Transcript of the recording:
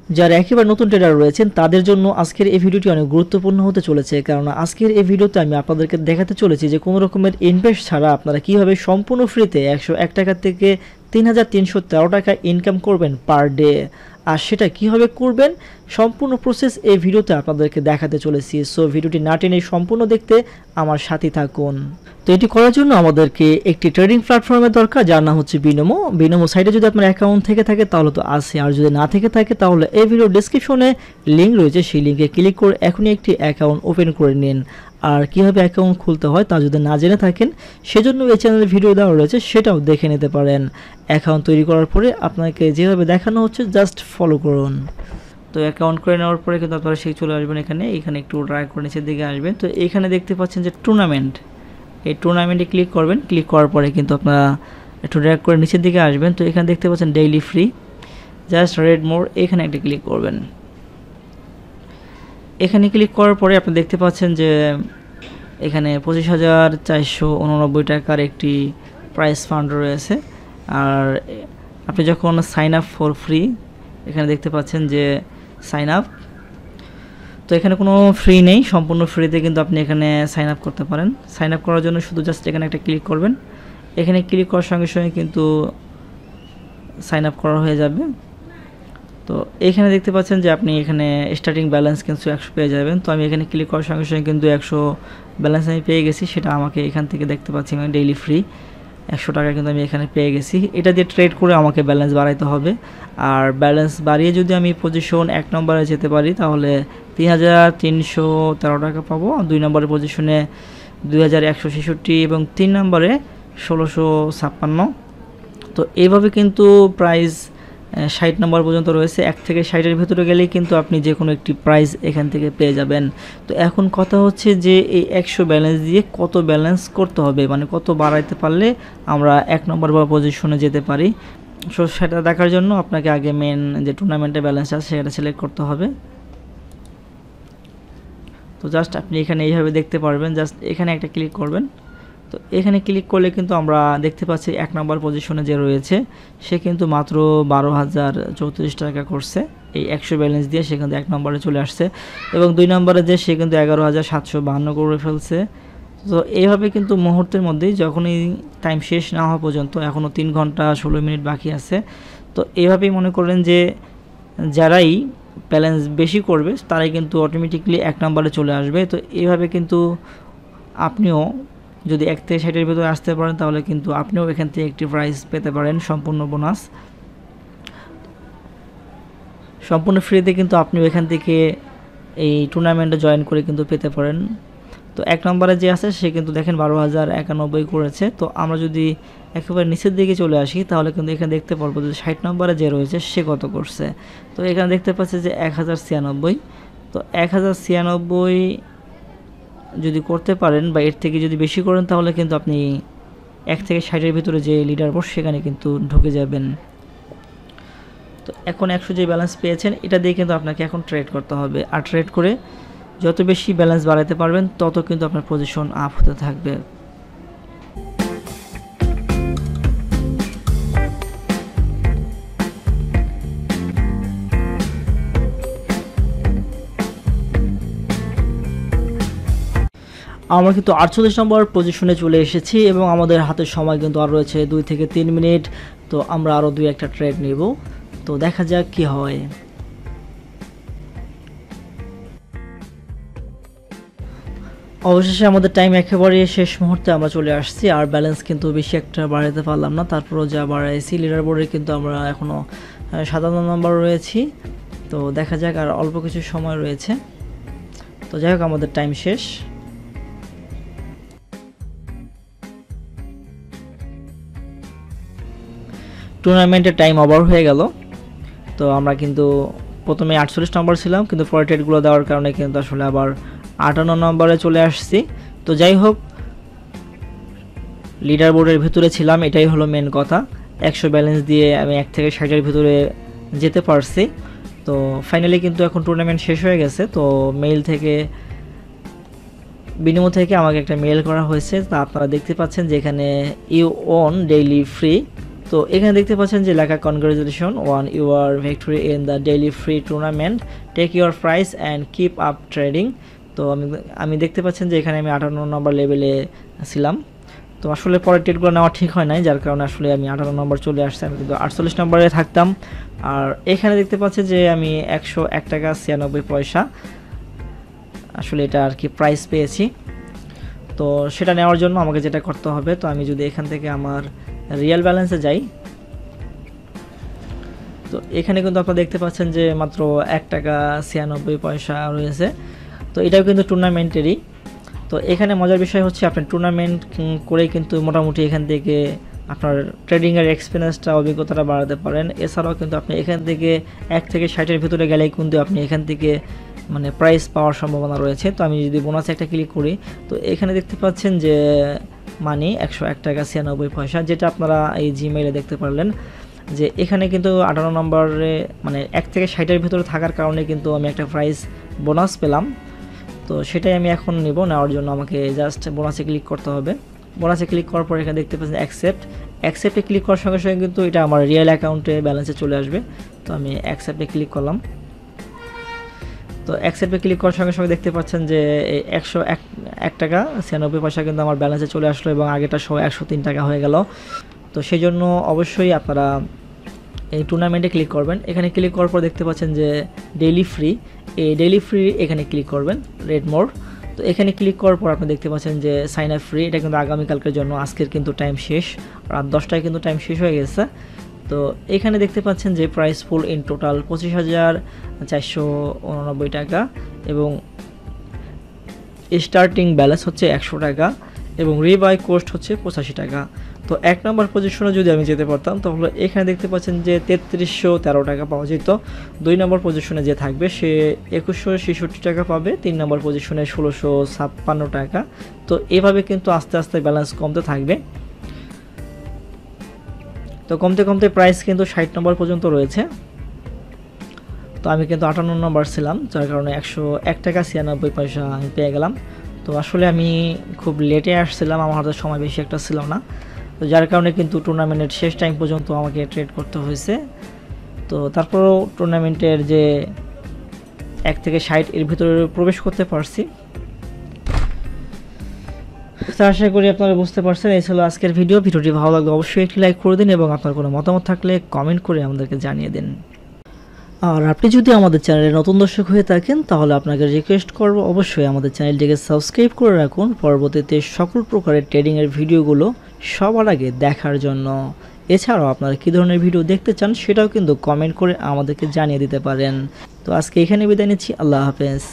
যারা একেবারে নতুন ট্রেডার রয়েছেন তাদের জন্য আজকের এই ভিডিওটি অনেক গুরুত্বপূর্ণ হতে চলেছে, কারণ আজকের এই ভিডিওতে আমি আপনাদেরকে দেখাতে চলেছি যে কোনো রকমের ইনভেস্ট ছাড়া আপনারা কীভাবে সম্পূর্ণ ফ্রিতে 101 টাকা থেকে 3313 টাকা ইনকাম করবেন পার ডে। আর সেটা কীভাবে করবেন সম্পূর্ণ প্রসেস এই ভিডিওতে আপনাদেরকে দেখাতে চলেছি। সো ভিডিওটি না টেনে সম্পূর্ণ দেখতে আমার সাথে থাকুন। তো এটি করার জন্য আমাদেরকে একটি ট্রেডিং প্ল্যাটফর্মের দরকার, যার নাম হচ্ছে বিনোমো। বিনোমো সাইটে যদি আপনার অ্যাকাউন্ট থেকে থাকে তাহলে তো আছে, আর যদি না থেকে থাকে তাহলে এই ভিডিও ডেসক্রিপশনে লিঙ্ক রয়েছে, সেই লিঙ্কে ক্লিক করে এখনই একটি অ্যাকাউন্ট ওপেন করে নিন। আর কীভাবে অ্যাকাউন্ট খুলতে হয় তা যদি না জেনে থাকেন সেজন্য এই চ্যানেলে ভিডিও দেওয়া রয়েছে, সেটাও দেখে নিতে পারেন। অ্যাকাউন্ট তৈরি করার পরে আপনাকে যেভাবে দেখানো হচ্ছে জাস্ট ফলো করুন। তো অ্যাকাউন্ট করে নেওয়ার পরে কিন্তু আপনারা সেই চলে আসবেন এখানে একটু ড্র্যাগ করে নিচের দিকে আসবেন। তো এখানে দেখতে পাচ্ছেন যে টুর্নামেন্ট, এই টুর্নামেন্টে ক্লিক করবেন। ক্লিক করার পরে কিন্তু আপনারা একটু ড্র্যাগ করে নিচের দিকে আসবেন। তো এখানে দেখতে পাচ্ছেন ডেইলি ফ্রি, জাস্ট রেড মোর, এখানে একটা ক্লিক করবেন। এখানে ক্লিক করার পরে আপনি দেখতে পাচ্ছেন যে এখানে 25,489 টাকার একটি প্রাইস ফান্ড রয়েছে। আর আপনি যখন সাইন আপ ফর ফ্রি, এখানে দেখতে পাচ্ছেন যে সাইন আপ, তো এখানে কোনো ফ্রি নেই, সম্পূর্ণ ফ্রিতে কিন্তু আপনি এখানে সাইন আপ করতে পারেন। সাইন আপ করার জন্য শুধু জাস্ট এখানে একটা ক্লিক করবেন। এখানে ক্লিক করার সঙ্গে সঙ্গে কিন্তু সাইন আপ করা হয়ে যাবে। তো এখানে দেখতে পাচ্ছেন যে আপনি এখানে স্টার্টিং ব্যালেন্স কিন্তু 100 পেয়ে যাবেন। তো আমি এখানে ক্লিক করার সঙ্গে সঙ্গে কিন্তু 100 ব্যালেন্স আমি পেয়ে গেছি, সেটা আমাকে এখান থেকে দেখতে পাচ্ছি আমি ডেইলি ফ্রি 100 টাকা কিন্তু আমি এখানে পেয়ে গেছি। এটা দিয়ে ট্রেড করে আমাকে ব্যালেন্স বাড়াইতে হবে। আর ব্যালেন্স বাড়িয়ে যদি আমি পজিশন 1 নম্বরে যেতে পারি তাহলে 3313 টাকা পাবো, 2 নম্বরের পজিশনে 2166 এবং 3 নম্বরে 1656। তো এইভাবে কিন্তু প্রাইস 60 নম্বর পর্যন্ত রয়েছে। 1 থেকে 60-এর ভেতরে গেলেই কিন্তু আপনি যে কোনো একটি প্রাইস এখান থেকে পেয়ে যাবেন। তো এখন কথা হচ্ছে যে এই 100 ব্যালেন্স দিয়ে কত ব্যালেন্স করতে হবে, মানে কত বাড়াইতে পারলে আমরা 1 নম্বর বা পজিশনে যেতে পারি। সো সেটা দেখার জন্য আপনাকে আগে মেন যে টুর্নামেন্টের ব্যালেন্স আছে সেটা সিলেক্ট করতে হবে। তো জাস্ট আপনি এখানে এইভাবে দেখতে পারবেন, জাস্ট এখানে একটা ক্লিক করবেন। তো এখানে ক্লিক করলে কিন্তু আমরা দেখতে পাচ্ছি 1 নম্বর পজিশনে যে রয়েছে সে কিন্তু মাত্র 12,034 টাকা করছে এই 100 ব্যালেন্স দিয়ে, সে কিন্তু 1 নম্বরে চলে আসছে। এবং 2 নম্বরে যে সে কিন্তু 11,752 করে ফেলছে। তো এইভাবে কিন্তু মুহূর্তের মধ্যেই, যখনই টাইম শেষ না হওয়া পর্যন্ত, এখনও 3 ঘন্টা 16 মিনিট বাকি আছে, তো এইভাবেই মনে করেন যে যারাই ব্যালেন্স বেশি করবে তারাই কিন্তু অটোমেটিকলি 1 নম্বরে চলে আসবে। তো এইভাবে কিন্তু আপনিও যদি 1 থেকে 60-এর ভিতরে আসতে পারেন তাহলে কিন্তু আপনিও এখান থেকে একটি প্রাইজ পেতে পারেন, সম্পূর্ণ বোনাস। সম্পূর্ণ ফ্রিতে কিন্তু আপনিও এখান থেকে এই টুর্নামেন্টে জয়েন করে কিন্তু পেতে পারেন। তো 1 নম্বরে যে আছে সে কিন্তু দেখেন 12,091 করেছে। তো আমরা যদি একেবারে নিচের দিকে চলে আসি তাহলে কিন্তু এখানে দেখতে পারবো যে 60 নম্বরে যে রয়েছে সে কত করছে। তো এখানে দেখতে পাচ্ছি যে 1096। তো 1096 যদি করতে পারেন বা এর থেকে যদি বেশি করেন তাহলে কিন্তু আপনি 1 থেকে 60-এর ভিতরে যে লিডার বোর্ড সেখানে কিন্তু ঢুকে যাবেন। তো এখন 100 যে ব্যালেন্স পেয়েছেন এটা দিয়ে কিন্তু আপনাকে এখন ট্রেড করতে হবে। আর ট্রেড করে যত বেশি ব্যালেন্স বাড়াতে পারবেন তত কিন্তু আপনার পজিশন আপ হতে থাকবে। আমরা কিন্তু 48 নম্বর পজিশনে চলে এসেছি এবং আমাদের হাতে সময় কিন্তু আর রয়েছে 2 থেকে 3 মিনিট। তো আমরা আরও 2-1টা ট্রেড নেব, তো দেখা যাক কি হয়। অবশেষে আমাদের টাইম একেবারে শেষ মুহূর্তে আমরা চলে আসছি। আর ব্যালেন্স কিন্তু বেশি একটা বাড়াতে পারলাম না, তারপরও যা বাড়াইছি লিডার বোর্ডে কিন্তু আমরা এখনও 57 নম্বর রয়েছি। তো দেখা যাক, আর অল্প কিছু সময় রয়েছে। তো যাই হোক, আমাদের টাইম শেষ। টুর্নামেন্টের টাইম ওভার হয়ে গেল। তো আমরা কিন্তু প্রথমে 48 নম্বর ছিলাম, কিন্তু পরে ট্রেডগুলো দেওয়ার কারণে কিন্তু আসলে আবার 58 নম্বরে চলে আসছি। তো যাই হোক, লিডার বোর্ডের ভিতরে ছিলাম, এটাই হলো মেন কথা। 100 ব্যালেন্স দিয়ে আমি 1 থেকে 60-এর ভিতরে যেতে পারছি। তো ফাইনালি কিন্তু এখন টুর্নামেন্ট শেষ হয়ে গেছে। তো মেইল থেকে, বিনিময় থেকে আমাকে একটা মেইল করা হয়েছে। তা আপনারা দেখতে পাচ্ছেন যে এখানে ইউ ওন ডেইলি ফ্রি তো এখানে দেখতে পাচ্ছেন যে লেখা congratulation on your victory in the daily free tournament, take your prize and keep up trading. তো আমি দেখতে পাচ্ছেন যে এখানে আমি 58 নম্বর লেভেলে ছিলাম। তো আসলে পরের ট্রেডগুলো নেওয়া ঠিক হয় নাই, যার কারণে আসলে আমি 58 নম্বর চলে আসছি। আমি কিন্তু 48 নম্বরে থাকতাম। আর এখানে দেখতে পাচ্ছি যে আমি 101 টাকা 96 পয়সা আসলে এটা আর কি প্রাইস পেয়েছি। তো সেটা নেওয়ার জন্য আমাকে যেটা করতে হবে, তো আমি যদি এখান থেকে আমার রিয়েল ব্যালেন্সে যাই, তো এখানে কিন্তু আপনারা দেখতে পাচ্ছেন যে মাত্র 1 টাকা 96 পয়সা রয়েছে। তো এটাও কিন্তু টুর্নামেন্টেরই। তো এখানে মজার বিষয় হচ্ছে আপনি টুর্নামেন্ট করেই কিন্তু মোটামুটি এখান থেকে আপনার ট্রেডিংয়ের এক্সপিরিয়েন্সটা, অভিজ্ঞতাটা বাড়াতে পারেন। এছাড়াও কিন্তু আপনি এখান থেকে 1 থেকে 60-এর ভিতরে গেলেই কিন্তু আপনি এখান থেকে মানে প্রাইস পাওয়ার সম্ভাবনা রয়েছে। তো আমি যদি বোনাসে একটা ক্লিক করি, তো এখানে দেখতে পাচ্ছেন যে মানি 101 টাকা 96 পয়সা, যেটা আপনারা এই জিমেইলে দেখতে পারলেন যে এখানে কিন্তু 58 নম্বরে মানে 1 থেকে 60-এর ভিতরে থাকার কারণে কিন্তু আমি একটা প্রাইস বোনাস পেলাম। তো সেটাই আমি এখন নেব। নেওয়ার জন্য আমাকে জাস্ট বোনাসে ক্লিক করতে হবে। বোনাসে ক্লিক করার পর এখানে দেখতে পাচ্ছেন অ্যাকসেপ্টে ক্লিক করার সঙ্গে সঙ্গে কিন্তু এটা আমার রিয়েল অ্যাকাউন্টে ব্যালেন্সে চলে আসবে। তো আমি অ্যাকসেপ্টে ক্লিক করলাম। তো অ্যাকসেপ্টে ক্লিক করার সঙ্গে সঙ্গে দেখতে পাচ্ছেন যে 101 টাকা 96 পয়সা কিন্তু আমার ব্যালেন্সে চলে আসলো এবং আগেটা সহ 103 টাকা হয়ে গেল। তো সেই জন্য অবশ্যই আপনারা এই টুর্নামেন্টে ক্লিক করবেন। এখানে ক্লিক করার পর দেখতে পাচ্ছেন যে ডেইলি ফ্রি, এই ডেইলি ফ্রি এখানে ক্লিক করবেন, রেড মোর। তো এখানে ক্লিক করার পর আপনি দেখতে পাচ্ছেন যে সাইন আপ ফ্রি, এটা কিন্তু আগামীকালকের জন্য, আজকের কিন্তু টাইম শেষ, রাত 10টায় কিন্তু টাইম শেষ হয়ে গেছে। তো এখানে দেখতে পাচ্ছেন যে প্রাইস ফুল ইন টোটাল 25,489 টাকা এবং স্টার্টিং ব্যালেন্স হচ্ছে 100 টাকা এবং রিবাই কোস্ট হচ্ছে 85 টাকা। তো 1 নম্বর পজিশনে যদি আমি যেতে পারতাম তাহলে এখানে দেখতে পাচ্ছেন যে 3313 টাকা পাওয়া যেত। 2 নম্বর পজিশনে যে থাকবে সে 2166 টাকা পাবে, 3 নম্বর পজিশনে 1656 টাকা। তো এভাবে কিন্তু আস্তে আস্তে ব্যালেন্স কমতে থাকবে। তো কমতে কমতে প্রাইস কিন্তু 60 নম্বর পর্যন্ত রয়েছে। তো আমি কিন্তু 58 নম্বর ছিলাম, যার কারণে 101 টাকা 96 পয়সা আমি পেয়ে গেলাম। তো আসলে আমি খুব লেটে আসছিলাম, আমার হাতে সময় বেশি একটা ছিল না। তো যার কারণে কিন্তু টুর্নামেন্টের শেষ টাইম পর্যন্ত আমাকে ট্রেড করতে হয়েছে। তো তারপরেও টুর্নামেন্টের যে 1 থেকে 60 এর ভিতরে প্রবেশ করতে পারছি। তো আশা করি আপনারা বুঝতে পারছেন। এই ছিল আজকের ভিডিওটি ভালো লাগলে অবশ্যই একটি লাইক করে দিন এবং আপনার কোনো মতামত থাকলে কমেন্ট করে আমাদেরকে জানিয়ে দিন। আর আপনি যদি আমাদের চ্যানেলে নতুন দর্শক হয়ে থাকেন তাহলে আপনাকে রিকোয়েস্ট করব অবশ্যই আমাদের চ্যানেলটিকে সাবস্ক্রাইব করে রাখুন পরবর্তীতে সকল প্রকারের ট্রেডিংয়ের ভিডিওগুলো সবার আগে দেখার জন্য। এছাড়াও আপনারা কী ধরনের ভিডিও দেখতে চান সেটাও কিন্তু কমেন্ট করে আমাদেরকে জানিয়ে দিতে পারেন। তো আজকে এখানে বিদায় নিচ্ছি, আল্লাহ হাফেজ।